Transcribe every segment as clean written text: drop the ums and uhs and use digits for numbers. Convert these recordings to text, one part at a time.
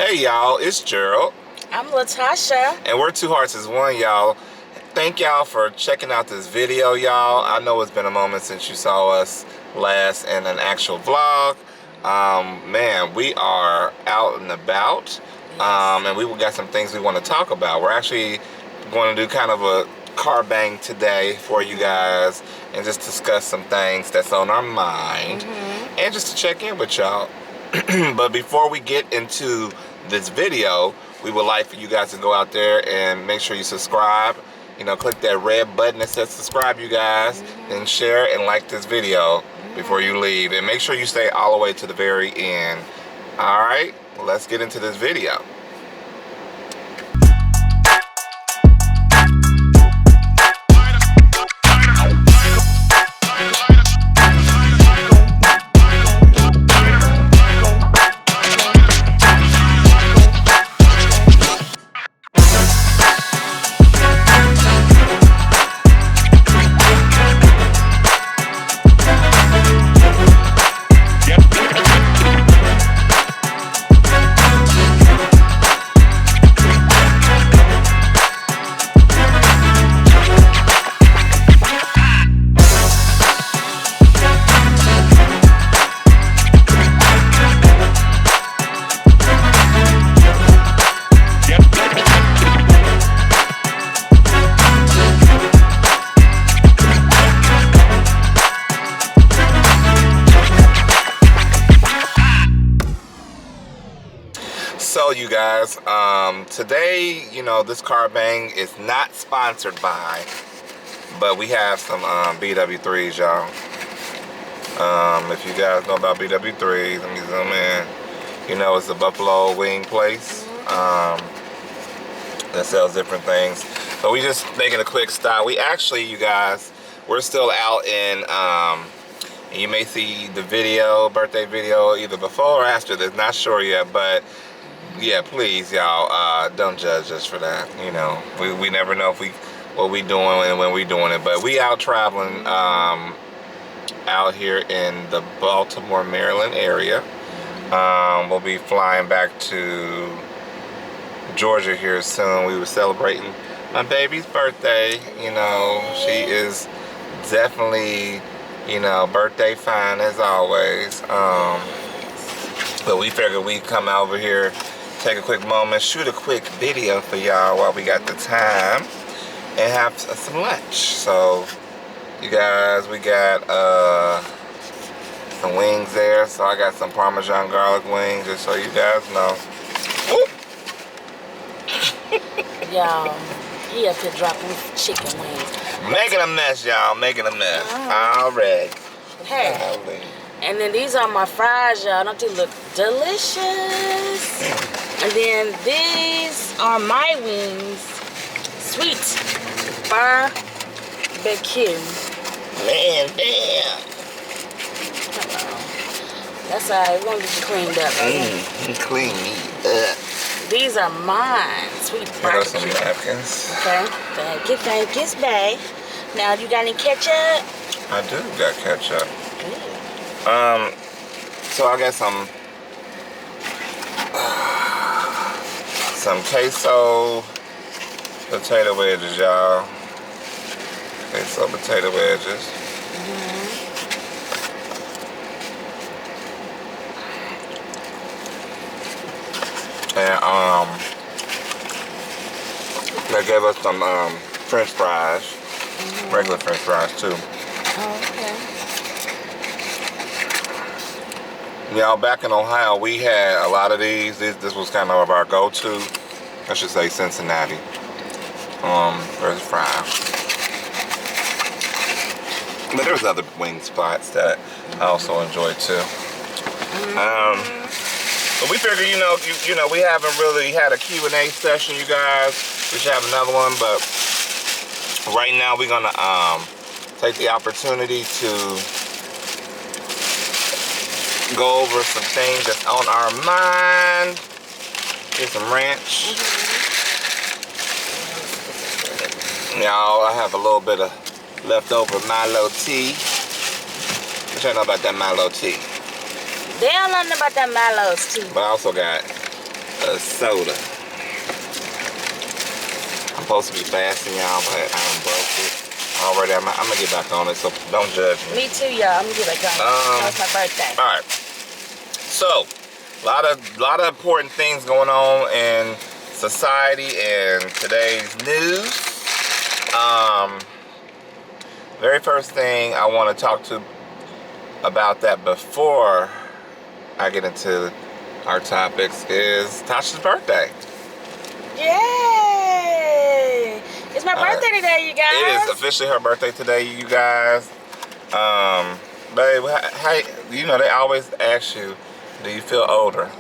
Hey y'all, it's Gerald. I'm Latasha. And we're Two Hearts as One, y'all. Thank y'all for checking out this video, y'all. I know it's been a moment since you saw us last in an actual vlog. Man, we are out and about. Yes. And we got some things we want to talk about. We're actually going to do kind of a car bang today for you guys and just discuss some things that's on our mind and just to check in with y'all. But before we get into this video, we would like for you guys to go out there and make sure you subscribe. You know, click that red button that says subscribe, you guys, and share and like this video before you leave. And make sure you stay all the way to the very end. All right, well, let's get into this video. So you guys, today, you know, this car bang is not sponsored by, but we have some BW3's, y'all. If you guys know about BW3's, let me zoom in. You know, it's a buffalo wing place that sells different things. But we just making a quick stop. We actually, you guys, we're still out in, you may see the video, birthday video, either before or after this, not sure yet, but yeah, please, y'all, don't judge us for that. You know, we never know if what we doing and when we doing it. But we out traveling out here in the Baltimore, Maryland area. We'll be flying back to Georgia here soon. We were celebrating my baby's birthday. You know, she is definitely, you know, birthday fine as always. But we figured we'd come over here, take a quick moment, shoot a quick video for y'all while we got the time, and have some lunch. So, you guys, we got some wings there. So I got some Parmesan garlic wings, just so you guys know. Y'all, he up here dropping chicken wings. Making a mess, y'all, making a mess. Already. Hey. And then these are my fries, y'all. Don't they look delicious? And then these are my wings. Sweet barbecue. Man, damn. Hello. That's all right. We're going to get you cleaned up. Clean me up. These are mine. Sweet Here barbecue. go some napkins. Okay. Thank you, babe. Now, you got any ketchup? I do got ketchup. Good. So I got some queso potato wedges, y'all. Queso potato wedges. And they gave us some French fries, regular French fries too. Oh, okay. Y'all, back in Ohio, we had a lot of these. This was kind of our go-to. I should say Cincinnati. French fries. But there's other wing spots that I also enjoy too. But we figured, you know, we haven't really had a Q&A session, you guys. We should have another one, but right now we're gonna take the opportunity to go over some things that's on our mind. Here's some ranch. Y'all, I have a little bit of leftover Milo tea. What y'all know about that Milo tea? They don't know nothing about that Milo's tea. But I also got soda. I'm supposed to be fasting, y'all, but I broke it already. I'm gonna get back on it, so don't judge me. Me too, y'all. I'm gonna get back on it. It's my birthday. All right. So, a lot of important things going on in society and today's news. Very first thing I want to talk to about that before I get into our topics is Tasha's birthday. Yay! It's my birthday today, you guys. It is officially her birthday today, you guys. Babe, how, you know, they always ask you, do you feel older?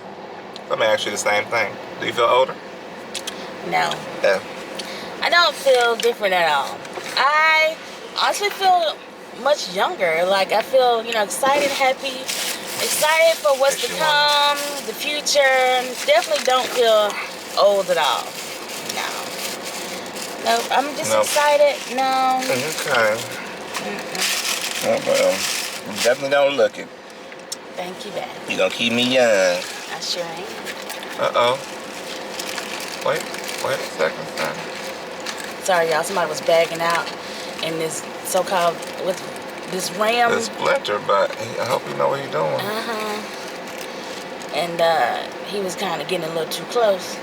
Let me ask you the same thing. Do you feel older? No. Yeah. I don't feel different at all. I honestly feel much younger. Like, I feel, you know, excited, happy, excited for what's to come, the future. Definitely don't feel old at all. No. No, I'm just excited. No. Okay. Oh, well, you definitely don't look it. Thank you, babe. You gonna keep me young. I sure am. Uh-oh. Wait a second, son. Sorry, y'all. Somebody was bagging out in this so-called, with this Ram. This splinter, but I hope you know what you're doing. And he was kind of getting a little too close.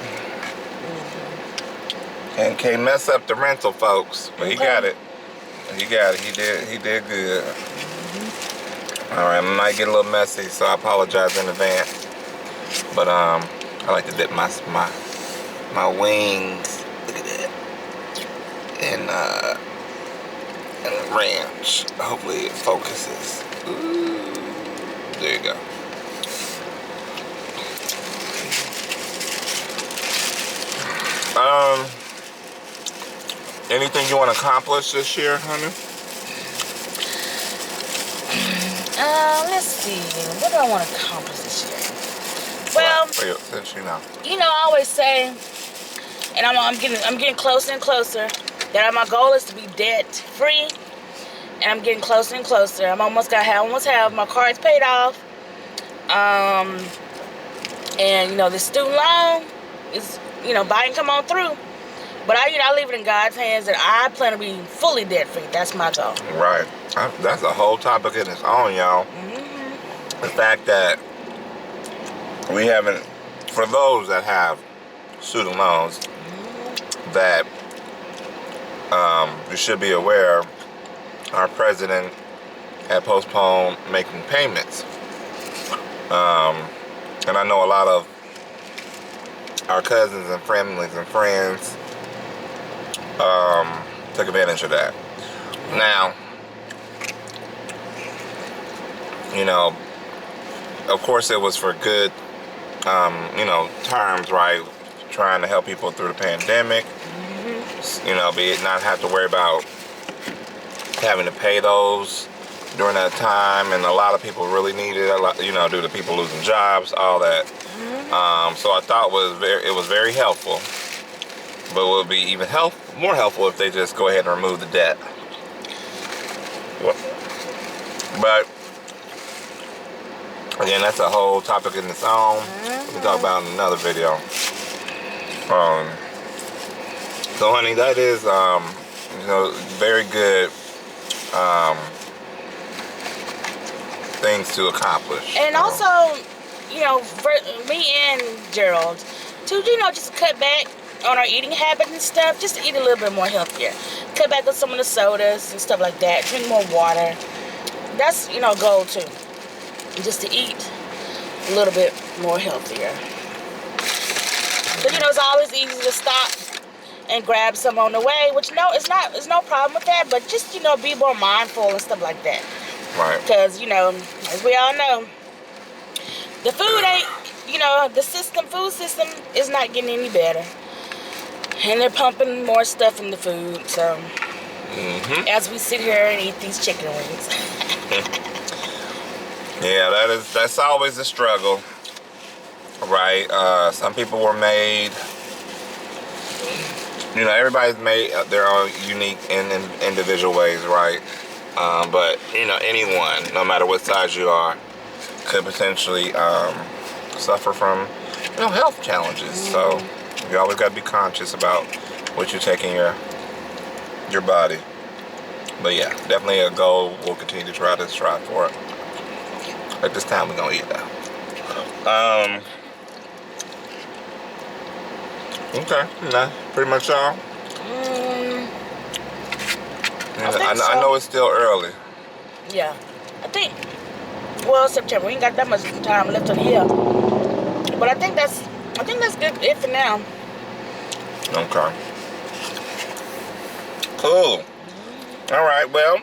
And can't mess up the rental, folks. But he got it. He got it. He did good. All right, I might get a little messy, so I apologize in advance. But I like to dip my wings. Look at that. And ranch. Hopefully it focuses. Ooh, there you go. Anything you want to accomplish this year, honey? Let's see. What do I want to accomplish this year? Well, since you know, I always say, and I'm getting closer and closer, that my goal is to be debt free, and I'm getting closer and closer. I almost have my cards paid off. And the student loan is buying come on through. But I leave it in God's hands, that I plan to be fully debt free. That's my goal. Right. That's a whole topic in its own, y'all. The fact that we haven't, for those that have student loans, that you should be aware, our president had postponed making payments. And I know a lot of our cousins and families and friends took advantage of that. Now, of course it was for good, terms, right? Trying to help people through the pandemic. Be it not have to worry about having to pay those during that time, and a lot of people really needed it, due to people losing jobs, all that. So I thought it was very helpful, but it would be even more helpful if they just go ahead and remove the debt. But again, that's a whole topic in its own. We can talk about in another video. So honey, that is very good things to accomplish. And also, for me and Gerald, to just cut back on our eating habits and stuff, just to eat a little bit more healthier. Cut back on some of the sodas and stuff like that. Drink more water. That's goal too. Just to eat a little bit more healthier. But it's always easy to stop and grab some on the way, which it's no problem with that, but just be more mindful and stuff like that. Right. Because as we all know, the food ain't, the food system is not getting any better, and they're pumping more stuff in the food. So as we sit here and eat these chicken wings. Yeah, that's always a struggle, right? Some people were made. Everybody's made their own unique and individual ways, right? But anyone, no matter what size you are, could potentially suffer from health challenges. So you always got to be conscious about what you take in your body. But yeah, definitely a goal. We'll continue to try to strive for it. At this time, we're gonna eat that. Okay, nah, pretty much all. I know it's still early. Yeah, I think. Well, September. We ain't got that much time left in the year. But I think that's good it for now. Okay. Cool. All right. Well.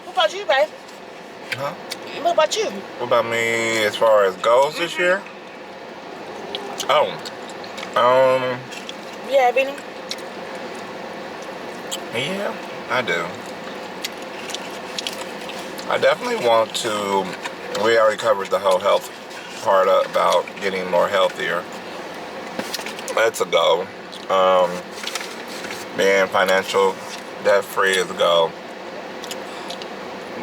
What about you, babe? Huh? What about you? What about me as far as goals this year? Oh. You have any? Yeah, I do. I definitely want to. We already covered the whole health part about getting more healthier. That's a goal. Being financial debt free is a goal.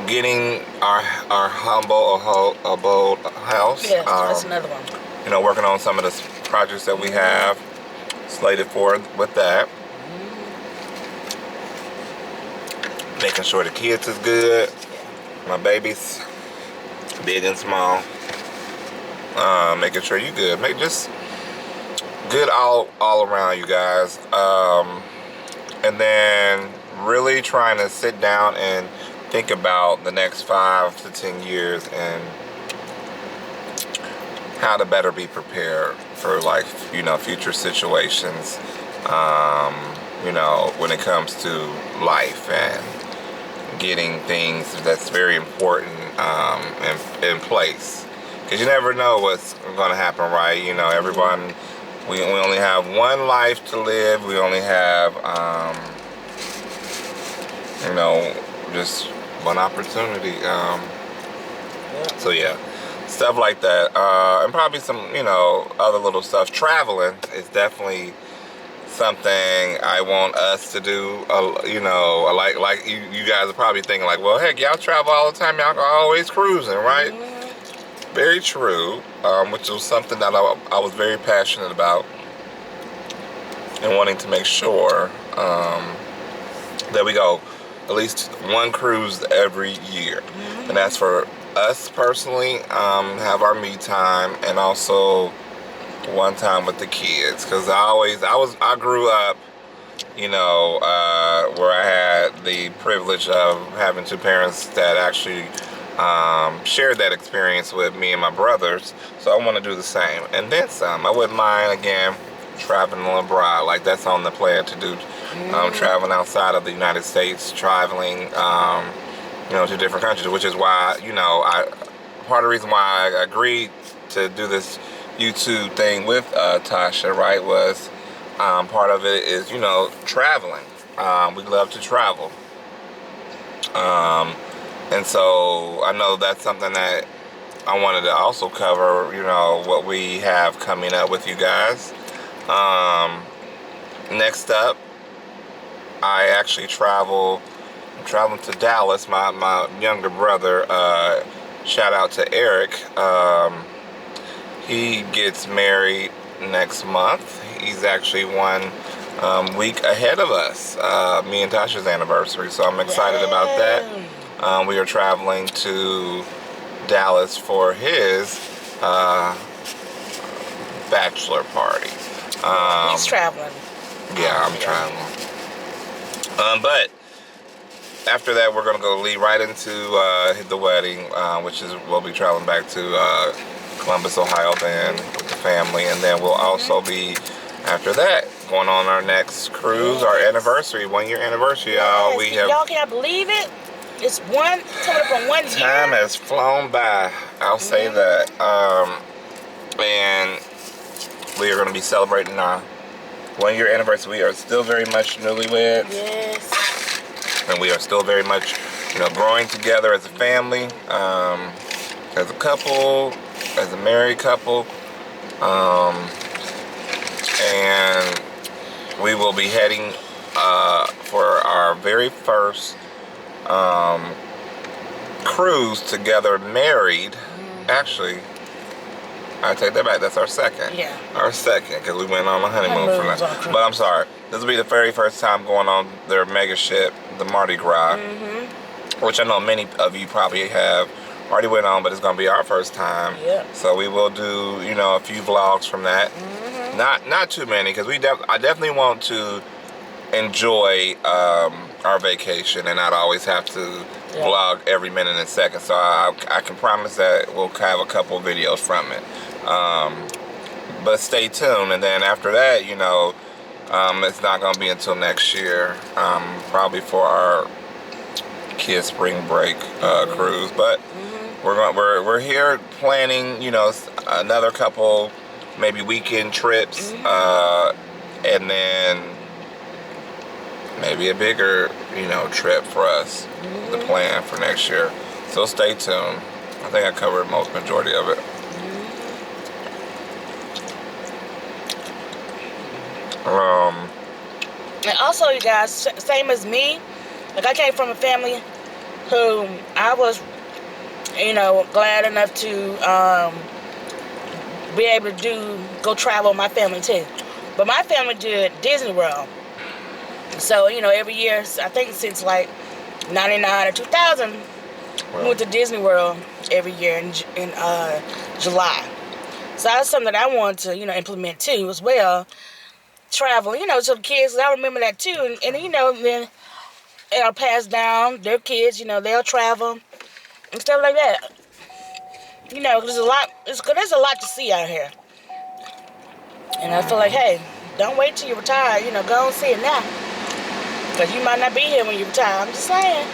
Getting our humble abode house. Yes, that's another one. You know, working on some of the projects that we have slated for with that. Making sure the kids is good. My babies, big and small. Making sure you good. Make just good all around, you guys. And then really trying to sit down and think about the next 5 to 10 years and how to better be prepared for, like, you know, future situations, you know, when it comes to life and getting things that's very important in place, because you never know what's going to happen, right? You know, everyone, we only have one life to live. We only have you know, just one opportunity. So yeah, stuff like that, and probably some, you know, other little stuff. Traveling is definitely something I want us to do. You know, like you guys are probably thinking like, well, heck, y'all travel all the time. Y'all are always cruising, right? Very true. Which was something that I was very passionate about, and wanting to make sure that we go at least one cruise every year. And that's for us personally, have our me time, and also one time with the kids. Because I grew up, you know, where I had the privilege of having 2 parents that actually shared that experience with me and my brothers. So I want to do the same, and then some. I wouldn't mind, again, traveling abroad. Like, that's on the plan to do. Traveling outside of the United States, traveling, you know, to different countries, which is why, you know, part of the reason why I agreed to do this YouTube thing with Tasha, right, was part of it is, you know, traveling. We love to travel. And so I know that's something that I wanted to also cover, you know, what we have coming up with you guys. Next up, I actually I'm traveling to Dallas. My younger brother, shout out to Eric. He gets married next month. He's actually 1 week ahead of us, me and Tasha's anniversary. So I'm excited about that. We are traveling to Dallas for his bachelor party. He's traveling. Yeah, I'm traveling. But after that, we're gonna go lead right into the wedding, which is we'll be traveling back to Columbus, Ohio, then with the family, and then we'll also be, after that, going on our next cruise, our anniversary, 1-year anniversary, y'all. Yes. Y'all can't believe it. It's coming up on 1 year. Time has flown by. I'll say that. And we are going to be celebrating our 1-year anniversary. We are still very much newlyweds. Yes. And we are still very much, you know, growing together as a family, as a couple, as a married couple. And we will be heading for our very first cruise together, married. Actually, I take that back. That's our second. Yeah. Our second, because we went on a honeymoon for Honeymoon's on a that. cruise. But I'm sorry. This will be the very first time going on their mega ship, the Mardi Gras. Which I know many of you probably have already went on, but it's going to be our first time. Yeah. So we will do, you know, a few vlogs from that. Not too many, because I definitely want to enjoy our vacation and not always have to vlog every minute and second. So I can promise that we'll have a couple videos from it. But stay tuned, and then after that, you know, it's not going to be until next year, probably for our kids' spring break cruise. But we're here planning, you know, another couple maybe weekend trips, and then maybe a bigger, you know, trip for us, the plan for next year. So stay tuned. I think I covered most majority of it. And also, you guys, same as me, like I came from a family who I was, you know, glad enough to be able to go travel with my family too. But my family did Disney World. So, you know, every year, I think since like 99 or 2000, we went to Disney World every year in July. So that's something that I wanted to, you know, implement too as well. Travel, you know, to the kids. I remember that too. And you know, then it'll pass down their kids, you know, they'll travel and stuff like that. You know, there's a lot to see out here. And I feel like, hey, don't wait till you retire, you know, go and see it now. Because you might not be here when you retire. I'm just saying.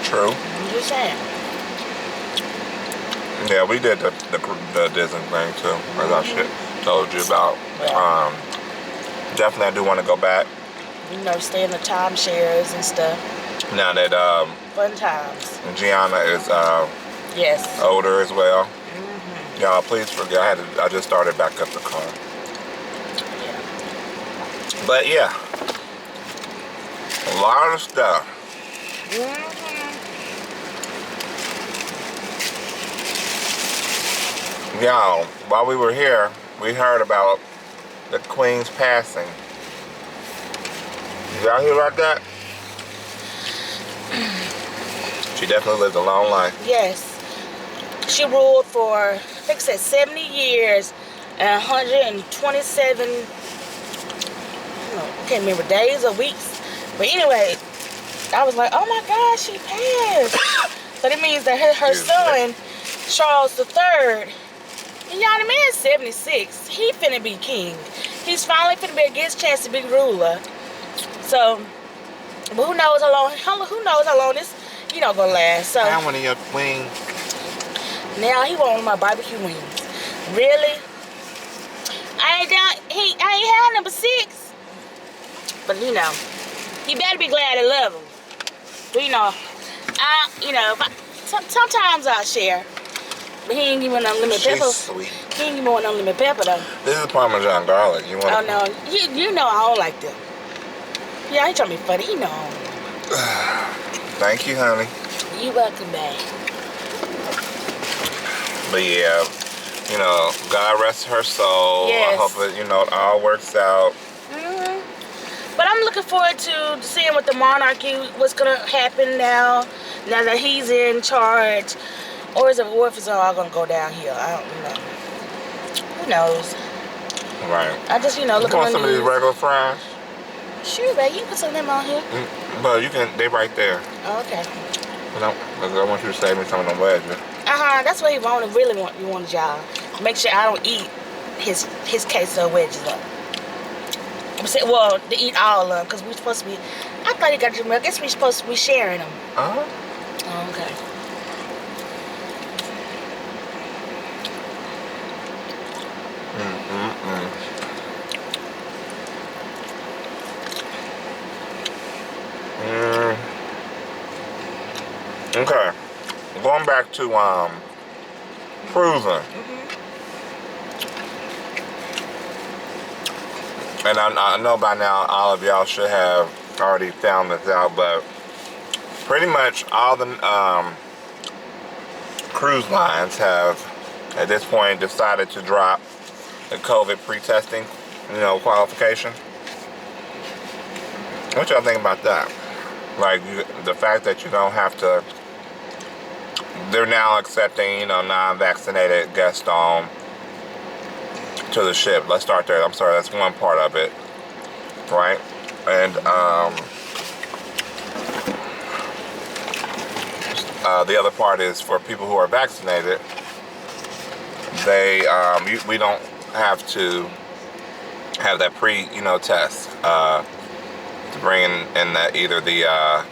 True. I'm just saying. Yeah, we did the Disney thing too, as I told you about. Yeah. Definitely, I do want to go back. You know, stay in the timeshares and stuff. Now that Fun times. Gianna is Yes. older as well. Y'all, please forgive. I just started back up the car. Yeah. But yeah, a lot of stuff. Y'all, while we were here, we heard about the Queen's passing. Y'all hear about that? She definitely lived a long life. Yes. She ruled for, I think it said 70 years and 127, I can't remember days or weeks. But anyway, I was like, oh my God, she passed. So that means that her son, Charles III, and y'all, the man's 76. He finna be king. He's finally finna get his chance to be ruler. So, but who knows how long this, you know, gonna last. So How many of your wings? now he want my barbecue wings. Really? I ain't had number 6. But you know, he better be glad I love him. But you know, sometimes I'll share. But he ain't even unlimited pepper. She's sweet. He ain't even want unlimited pepper though. This is Parmesan garlic. You want? Oh no, you know I don't like them. Yeah, he trying to be funny. He know I don't like them. Thank you, honey. You welcome, babe. But yeah, you know, God rest her soul. Yes. I hope it, you know, it all works out. But I'm looking forward to seeing what the monarchy, what's gonna happen now that he's in charge, or if it's all gonna go downhill. I don't know. Who knows? Right. I just, you know, look You at want the some of these news. regular fries? Sure, babe. You can put some of them on here. But you can, they right there. Oh, okay. No, I want you to save me some of them wedges. That's what he really wanted y'all. Make sure I don't eat his queso wedges up. Well, to eat all of them, because we're supposed to be, I thought he got your milk. I guess we're supposed to be sharing them. Uh-huh. Oh, okay. Okay. Going back to cruising. And I know by now all of y'all should have already found this out, but pretty much all the cruise lines have at this point decided to drop the COVID pre-testing, qualification. What y'all think about that? Like the fact that you don't have to. They're now accepting, non-vaccinated guests on to the ship. Let's start there. I'm sorry, that's one part of it, right? And the other part is for people who are vaccinated. We don't have to have that test to bring in that either the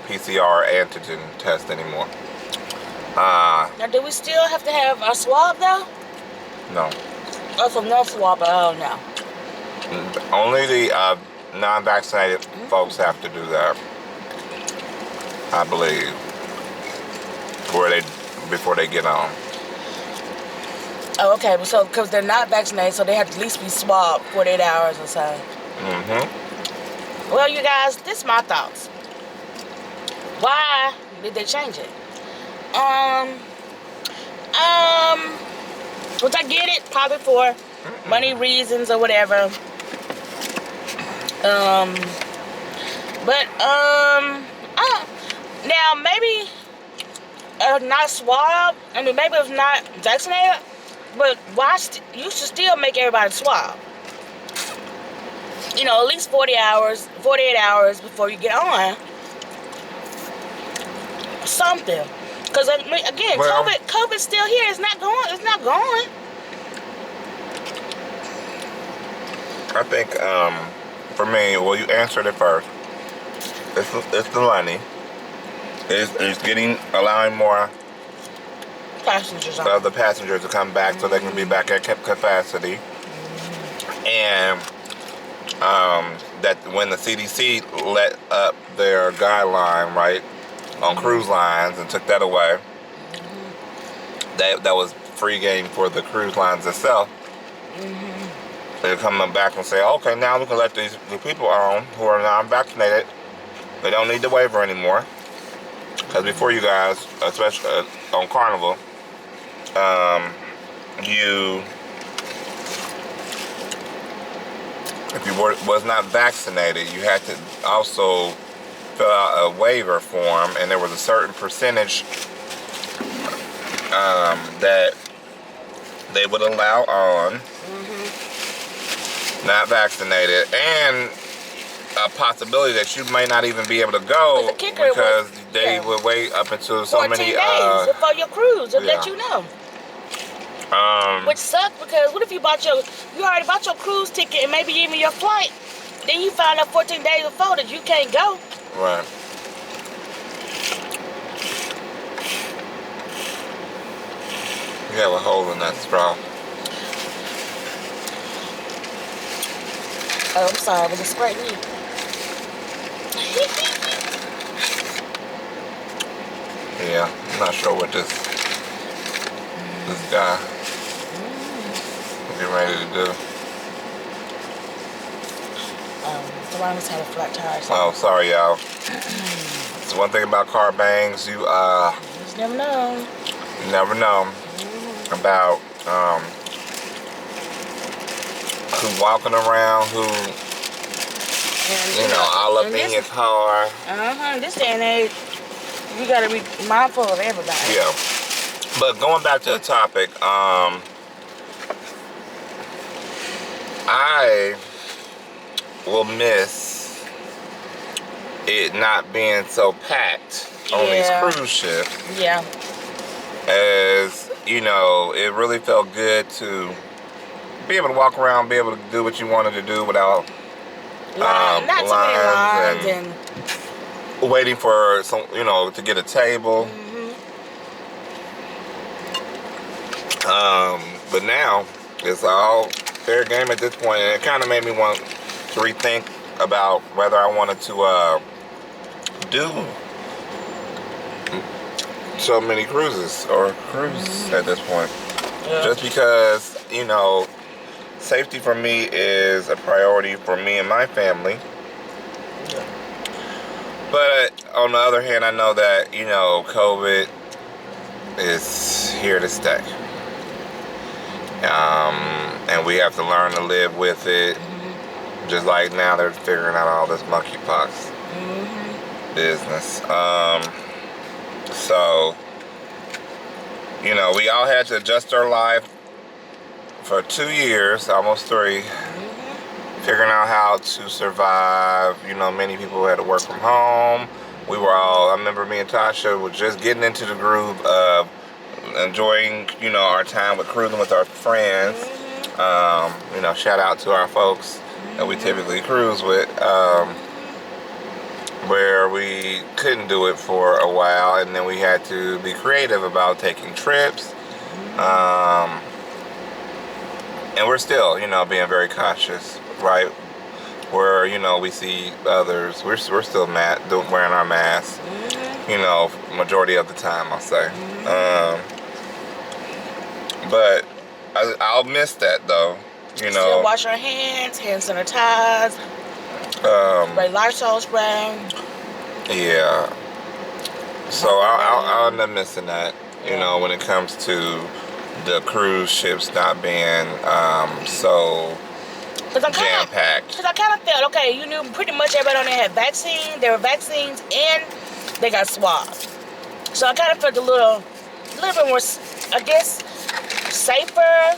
PCR or antigen test anymore. Now, do we still have to have a swab though? No. Oh, so no swab. Oh no. Only the non-vaccinated folks have to do that, I believe, before they get on. Oh, okay. So, because they're not vaccinated, so they have to at least be swabbed 48 hours or so. Mm-hmm. Well, you guys, this is my thoughts. Why did they change it? Which I get it, probably for money reasons or whatever. Now maybe not swab. I mean, maybe it's not vaccinated. But why? You should still make everybody swab. At least 48 hours before you get on. Something. Because again, well, COVID's still here. It's not going. I think for me, well, you answered it first. It's the money. It's allowing more passengers of the passengers to come back so they can be back at capacity. And that when the CDC let up their guideline, right, on cruise lines and took that away, that was free game for the cruise lines itself. They're coming back and say, okay, now we can let the people on who are non-vaccinated. They don't need the waiver anymore. Because before, you guys, especially on Carnival, if you was not vaccinated, you had to also fill out a waiver form, and there was a certain percentage that they would allow on not vaccinated, and a possibility that you may not even be able to go because they would wait up until so many 14 days before your cruise to let you know. Which sucked, because what if you already bought your cruise ticket and maybe even your flight, then you find out 14 days before that you can't go. Right. You have a hole in that straw. Oh, I'm sorry, but it's spraying me. Yeah, I'm not sure what this guy is getting ready to do. The one was had a flat tire. Oh, sorry, y'all. It's one thing about car bangs, you just never know. You never know about who's walking around, who all up in your car. This day and age, you gotta be mindful of everybody. Yeah. But going back to the topic, I will miss it not being so packed on these cruise ships. Yeah. As it really felt good to be able to walk around, be able to do what you wanted to do without not too many lines and waiting for some, to get a table. But now it's all fair game at this point, and it kind of made me want to rethink about whether I wanted to do so many cruises at this point. Yeah. Just because, safety for me is a priority for me and my family. Yeah. But on the other hand, I know that, COVID is here to stay. And we have to learn to live with it. Just like now they're figuring out all this monkeypox business. So, you know, we all had to adjust our life for 2 years, almost 3, figuring out how to survive. You know, many people had to work from home. We were all, I remember me and Tasha were just getting into the groove of enjoying, you know, our time with cruising with our friends. You know, shout out to our folks that we typically cruise with, where we couldn't do it for a while, and then we had to be creative about taking trips. And we're still, you know, being very cautious, right? Where, you know, we see others, we're still wearing our masks, you know, majority of the time, I'll say. But I'll miss that, though, you know. Still wash our hands, hand sanitize, spray Lysol spray. Yeah. So I'll end up missing that, you know, when it comes to the cruise ships not being so jam-packed. Because I kind of felt, okay, you knew pretty much everybody on there had vaccine. There were vaccines and they got swabbed. So I kind of felt a little bit more, I guess, safer,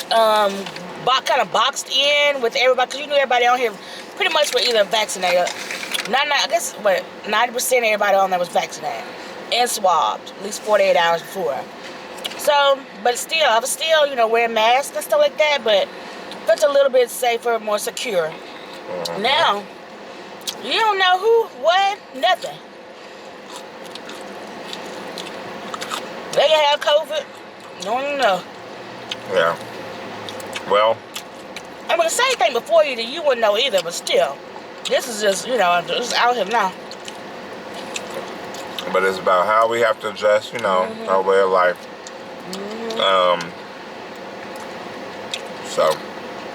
kind of boxed in with everybody. Because you knew everybody on here pretty much were either vaccinated. I guess, 90% of everybody on there was vaccinated and swabbed at least 48 hours before. So, but still, I was still, you know, wearing masks and stuff like that, but felt a little bit safer, more secure. Now, you don't know who, what, nothing. They can have COVID. Don't know. Yeah. Well, I mean, the same thing before you wouldn't know either, but still. This is just, you know, just out here now. But it's about how we have to adjust, you know, our way of life. So,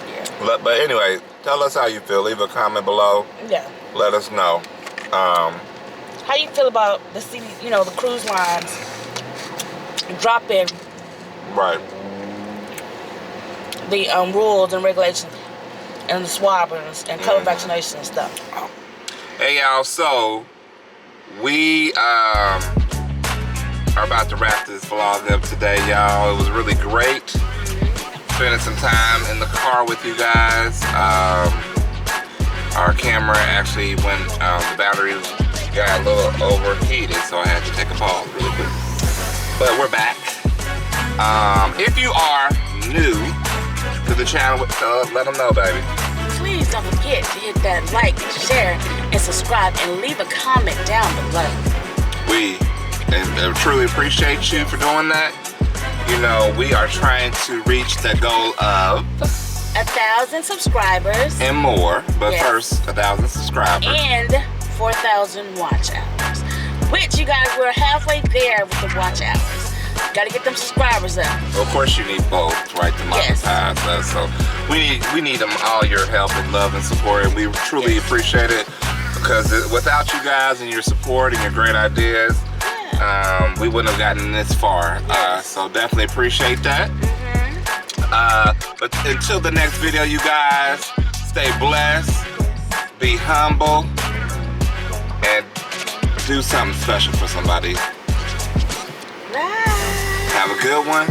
yeah. But anyway, tell us how you feel. Leave a comment below. Yeah. Let us know. How you feel about the cruise lines dropping the rules and regulations and the swabbers and COVID vaccination and stuff. Hey y'all, so we are about to wrap this vlog up today, y'all. It was really great spending some time in the car with you guys. Our camera actually went, the battery got a little overheated, so I had to take a pause really quick. But we're back. If you are new to the channel, let them know, baby. Please don't forget to hit that like, share, and subscribe, and leave a comment down below. We truly appreciate you for doing that. You know, we are trying to reach the goal of 1,000 subscribers and more, but first 1,000 subscribers and 4,000 watch hours. Which, you guys, we're halfway there with the watch hours. Gotta get them subscribers up. Well, of course, you need both, right, to monetize us. So we need them all your help and love and support, and we truly appreciate it, because without you guys and your support and your great ideas, we wouldn't have gotten this far. So definitely appreciate that. But until the next video, you guys, stay blessed, be humble, and do something special for somebody. Bye. Have a good one.